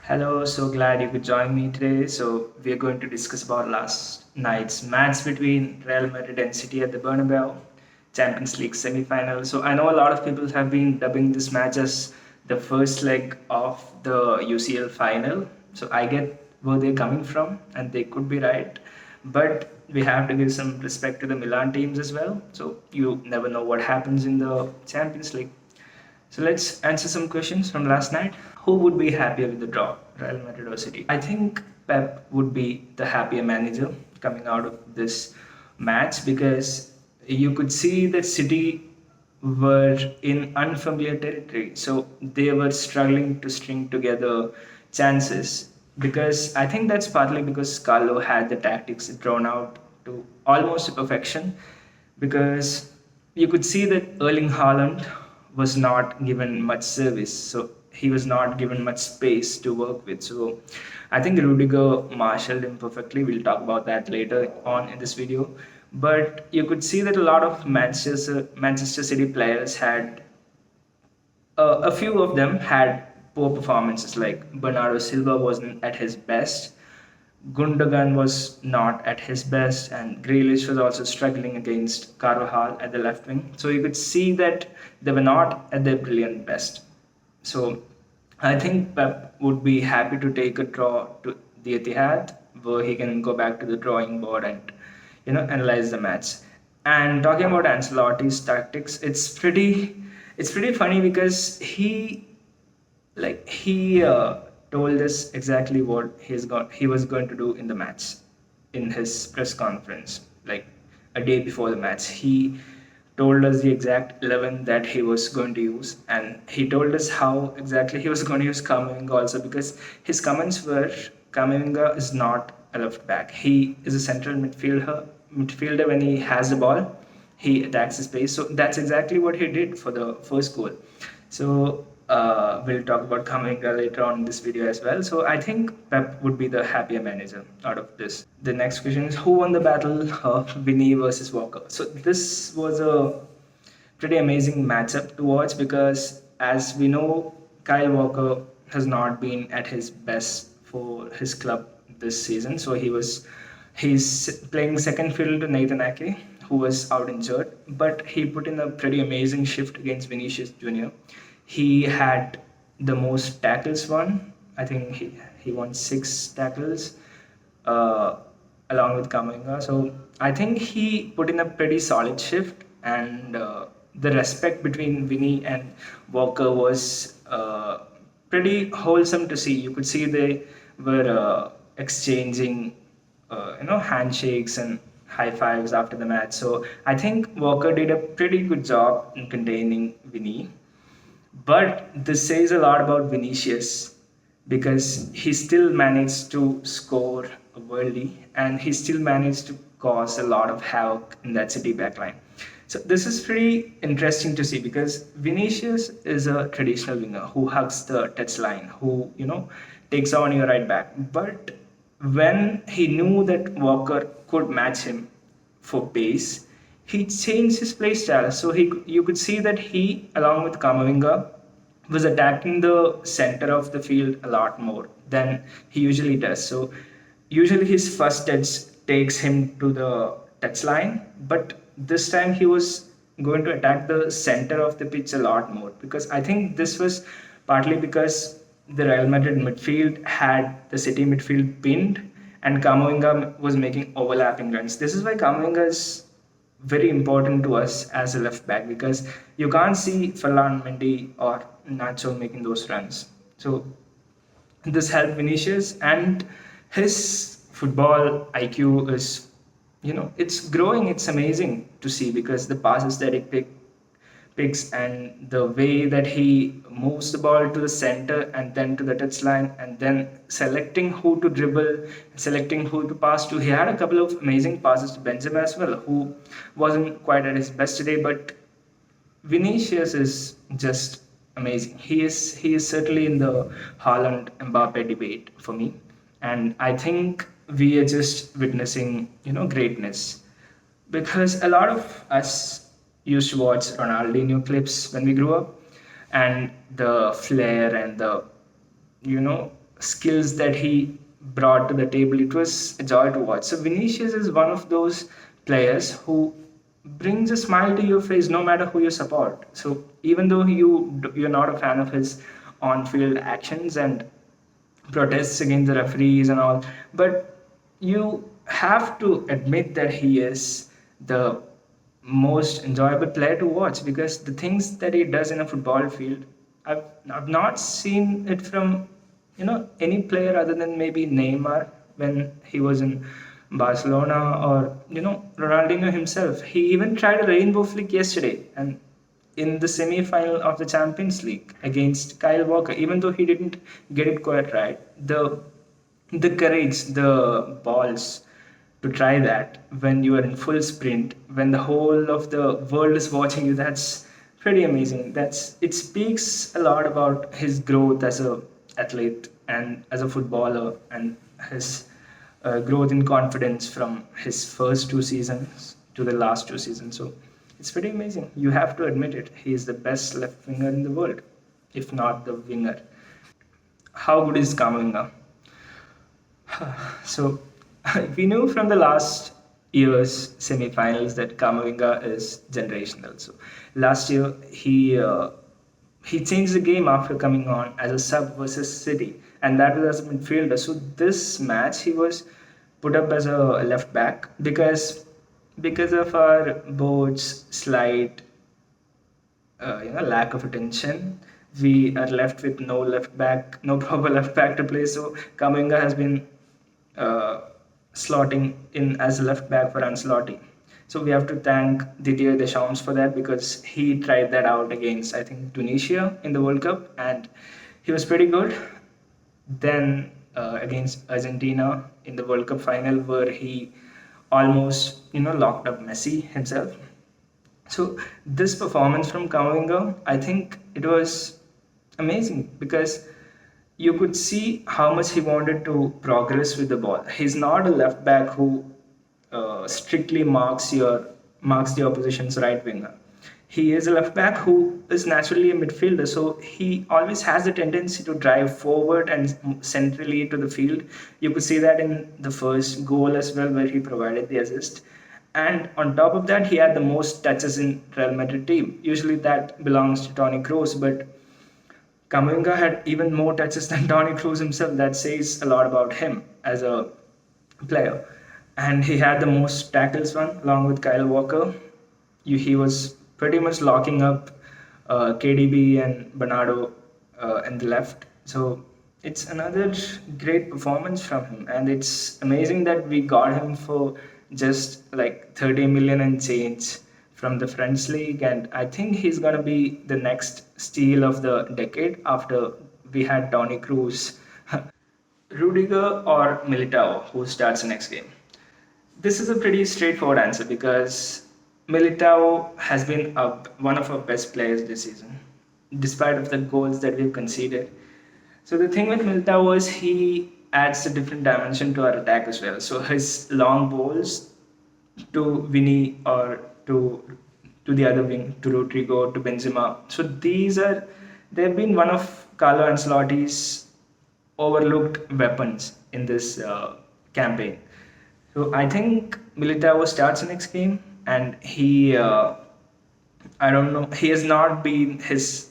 Hello, so glad you could join me today. So we are going to discuss about last night's match between Real Madrid and City at the Bernabeu, Champions League semi-final. So I know a lot of people have been dubbing this match as the first leg of the UCL final. So I get where they're coming from, and they could be right. But we have to give some respect to the Milan teams as well. So you never know what happens in the Champions League. So let's answer some questions from last night. Who would be happier with the draw, Real Madrid or City? I think Pep would be the happier manager coming out of this match because you could see that City were in unfamiliar territory. So they were struggling to string together chances because I think that's partly because Carlo had the tactics drawn out to almost perfection because you could see that Erling Haaland was not given much service, so he was not given much space to work with. So I think Rudiger marshaled him perfectly. We'll talk about that later on in this video. But you could see that a lot of Manchester City players had a few of them had poor performances. Like Bernardo Silva wasn't at his best. Gundogan was not at his best, and Grealish was also struggling against Carvajal at the left wing. So you could see that they were not at their brilliant best. So I think Pep would be happy to take a draw to the Etihad, where he can go back to the drawing board and analyze the match. And talking about Ancelotti's tactics, it's pretty funny because he told us exactly what he was going to do in the match in his press conference, like a day before the match. He told us the exact 11 that he was going to use, and he told us how exactly he was going to use Kamavinga also, because his comments were Kamavinga is not a left back. He is a central midfielder. When he has the ball, he attacks the space. So that's exactly what he did for the first goal. So we'll talk about Kamavinga later on in this video as well. So I think Pep would be the happier manager out of this. The next question is, who won the battle of Vinny versus Walker? So this was a pretty amazing matchup to watch because, as we know, Kyle Walker has not been at his best for his club this season. So he's playing second fiddle to Nathan Ake, who was out injured, but he put in a pretty amazing shift against Vinicius Jr. He had the most tackles won. I think he won 6 tackles uh, along with Kamavinga. So I think he put in a pretty solid shift, and the respect between Vinny and Walker was pretty wholesome to see. You could see they were exchanging, handshakes and high fives after the match. So I think Walker did a pretty good job in containing Vinny. But this says a lot about Vinicius because he still managed to score worldly, and he still managed to cause a lot of havoc in that City backline. So this is pretty interesting to see because Vinicius is a traditional winger who hugs the touchline, who takes on your right back. But when he knew that Walker could match him for pace, he changed his play style. So you could see that he, along with Kamavinga, was attacking the center of the field a lot more than he usually does. So usually his first touch takes him to the touchline, but this time he was going to attack the center of the pitch a lot more because I think this was partly because the Real Madrid midfield had the City midfield pinned, and Kamavinga was making overlapping runs. This is why Kamavinga is very important to us as a left back because you can't see Ferland Mendy or Nacho making those runs. So this helped Vinicius, and his football IQ is, it's growing. It's amazing to see because the passes that picks and the way that he moves the ball to the center and then to the touchline and then selecting who to dribble, selecting who to pass to. He had a couple of amazing passes to Benzema as well, who wasn't quite at his best today, but Vinicius is just amazing. He is certainly in the Haaland Mbappe debate for me, and I think we are just witnessing greatness because a lot of us used to watch Ronaldinho clips when we grew up, and the flair and the skills that he brought to the table, it was a joy to watch. So Vinicius is one of those players who brings a smile to your face no matter who you support. So even though you're not a fan of his on-field actions and protests against the referees and all, but you have to admit that he is the most enjoyable player to watch, because the things that he does in a football field, I've not seen it from any player other than maybe Neymar when he was in Barcelona, or Ronaldinho himself. He even tried a rainbow flick yesterday, and in the semi-final of the Champions League against Kyle Walker, even though he didn't get it quite right, the courage, the balls to try that when you are in full sprint, when the whole of the world is watching you, that's pretty amazing. It speaks a lot about his growth as a athlete and as a footballer, and his growth in confidence from his first 2 seasons to the last 2 seasons. So it's pretty amazing. You have to admit it. He is the best left winger in the world, if not the winger. How good is Kamavinga? So we knew from the last year's semi-finals that Kamavinga is generational. So last year he changed the game after coming on as a sub versus City, and that was as a midfielder. So this match he was put up as a left back because of our board's slight lack of attention. We are left with no left back, no proper left back to play. So Kamavinga has been uh, slotting in as a left back for Ancelotti. So we have to thank Didier Deschamps for that, because he tried that out against, I think, Tunisia in the World Cup, and he was pretty good. Then against Argentina in the World Cup final, where he almost locked up Messi himself. So this performance from Kamavinga, I think it was amazing, because you could see how much he wanted to progress with the ball. He's not a left back who strictly marks the opposition's right winger. He is a left back who is naturally a midfielder, so he always has a tendency to drive forward and centrally to the field. You could see that in the first goal as well, where he provided the assist. And on top of that, he had the most touches in Real Madrid team. Usually that belongs to Toni Kroos, but Kamavinga had even more touches than Toni Kroos himself. That says a lot about him as a player. And he had the most tackles one, along with Kyle Walker. He was pretty much locking up KDB and Bernardo in the left. So it's another great performance from him, and it's amazing that we got him for just like 30 million and change from the French league, and I think he's gonna be the next steal of the decade after we had Toni Kroos. Rudiger or Militao, who starts the next game? This is a pretty straightforward answer, because Militao has been one of our best players this season, despite of the goals that we've conceded. So the thing with Militao was he adds a different dimension to our attack as well. So his long balls to Vinny, or to the other wing, to Rodrigo, to Benzema. So they've been one of Carlo Ancelotti's overlooked weapons in this campaign. So I think Militao starts the next game, and I don't know, he has not been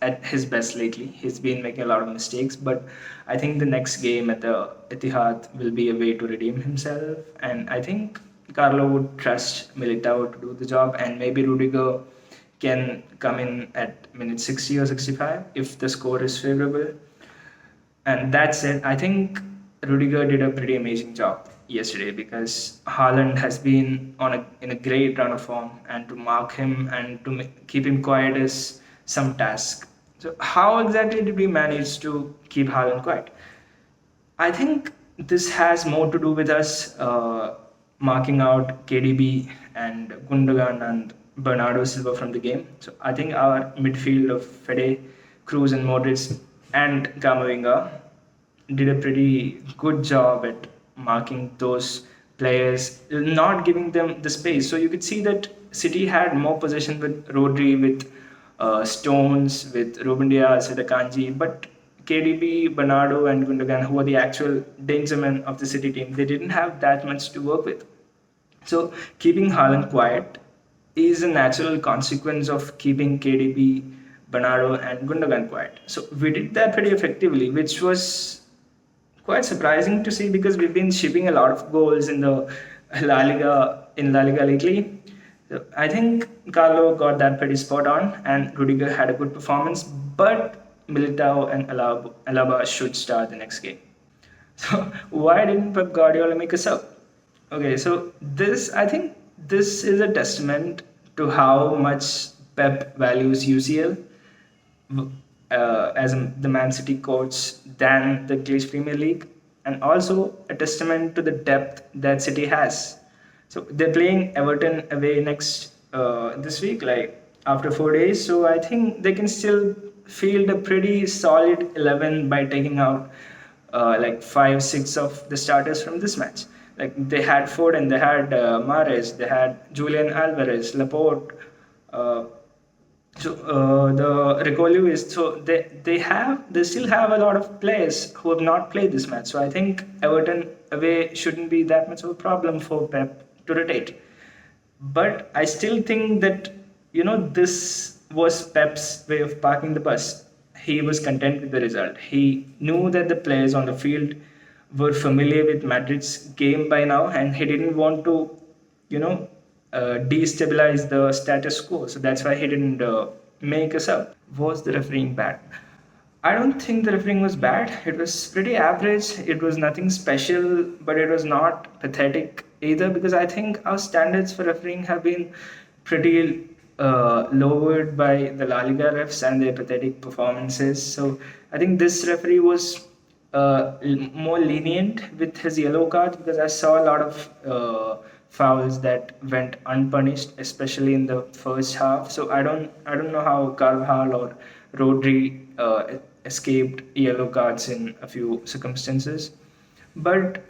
at his best lately. He's been making a lot of mistakes, but I think the next game at the Etihad will be a way to redeem himself, and I think Carlo would trust Militao to do the job, and maybe Rudiger can come in at minute 60 or 65 if the score is favorable. And that's it. I think Rudiger did a pretty amazing job yesterday, because Haaland has been in a great run of form, and to mark him and to keep him quiet is some task. So how exactly did we manage to keep Haaland quiet? I think this has more to do with us marking out KDB and Gundogan and Bernardo Silva from the game. So I think our midfield of Fede, Cruz, and Modric and Camavinga did a pretty good job at marking those players, not giving them the space. So you could see that City had more possession with Rodri, with Stones, with Ruben Diaz, with Akanji, but KDB, Bernardo, and Gundogan, who are the actual danger men of the City team, they didn't have that much to work with. So keeping Haaland quiet is a natural consequence of keeping KDB, Bernardo, and Gundogan quiet. So we did that pretty effectively, which was quite surprising to see because we've been shipping a lot of goals in the La Liga lately. So I think Carlo got that pretty spot on, and Rudiger had a good performance. But Militao and Alaba should start the next game. So why didn't Pep Guardiola make a sub? Okay, so this I think this is a testament to how much Pep values UCL as the Man City coach than the English Premier League, and also a testament to the depth that City has. So they're playing Everton away next this week, like after 4 days. So I think they can still field a pretty solid 11 by taking out like 5, 6 of the starters from this match. Like they had Foden, they had Mahrez, they had Julian Alvarez, Laporte. Uh, the Recolu is so they still have a lot of players who have not played this match. So I think Everton away shouldn't be that much of a problem for Pep to rotate. But I still think that this was Pep's way of parking the bus. He was content with the result. He knew that the players on the field were familiar with Madrid's game by now, and he didn't want to, destabilize the status quo. So that's why he didn't make us up. Was the refereeing bad? I don't think the refereeing was bad. It was pretty average. It was nothing special, but it was not pathetic either because I think our standards for refereeing have been pretty lowered by the La Liga refs and their pathetic performances. So I think this referee was more lenient with his yellow cards because I saw a lot of fouls that went unpunished, especially in the first half. So I don't know how Carvajal or Rodri escaped yellow cards in a few circumstances. But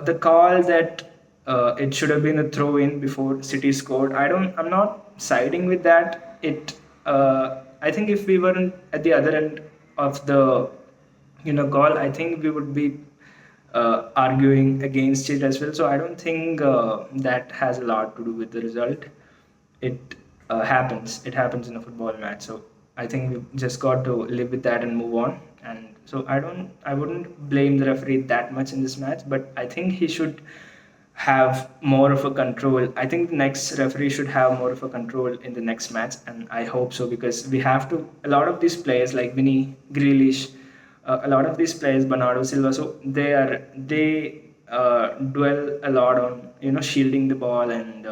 the call that it should have been a throw in before City scored, I'm not siding with that. I think if we weren't at the other end of the call, I think we would be arguing against it as well. So I don't think that has a lot to do with the result. It happens. It happens in a football match. So I think we've just got to live with that and move on. And so I wouldn't blame the referee that much in this match, but I think he should have more of a control. I think the next referee should have more of a control in the next match, and I hope so because we have to. A lot of these players like Vinny, Grealish, a lot of these players, Bernardo Silva, so they dwell a lot on shielding the ball and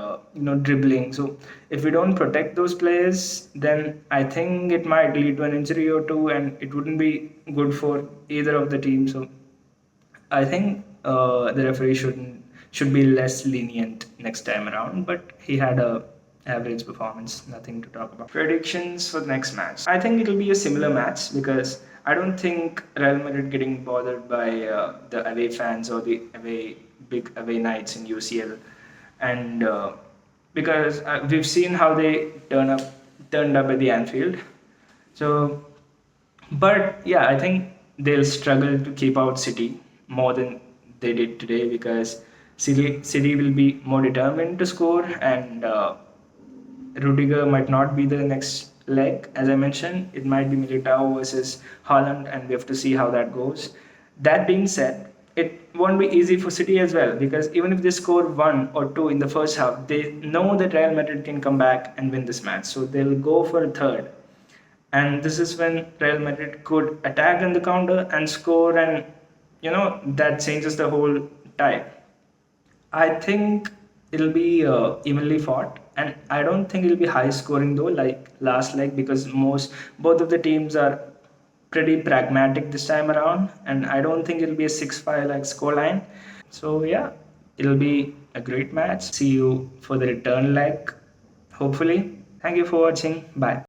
dribbling. So if we don't protect those players, then I think it might lead to an injury or two, and it wouldn't be good for either of the teams. So I think the referee should be less lenient next time around. But he had a average performance, nothing to talk about. Predictions for the next match. I think it'll be a similar match because I don't think Real Madrid getting bothered by the away fans or the big away nights in UCL, and because we've seen how they turned up at the Anfield. So, but yeah, I think they'll struggle to keep out City more than they did today because City will be more determined to score, and Rudiger might not be the next leg. As I mentioned, it might be Militao versus Haaland, and we have to see how that goes. That being said, it won't be easy for City as well because even if they score 1 or 2 in the first half, they know that Real Madrid can come back and win this match. So they'll go for a third. And this is when Real Madrid could attack on the counter and score, and that changes the whole tie. I think it'll be evenly fought, and I don't think it'll be high scoring though, like last leg, because both of the teams are pretty pragmatic this time around, and I don't think it'll be a 6-5 like scoreline. So yeah, it'll be a great match. See you for the return leg, hopefully. Thank you for watching. Bye.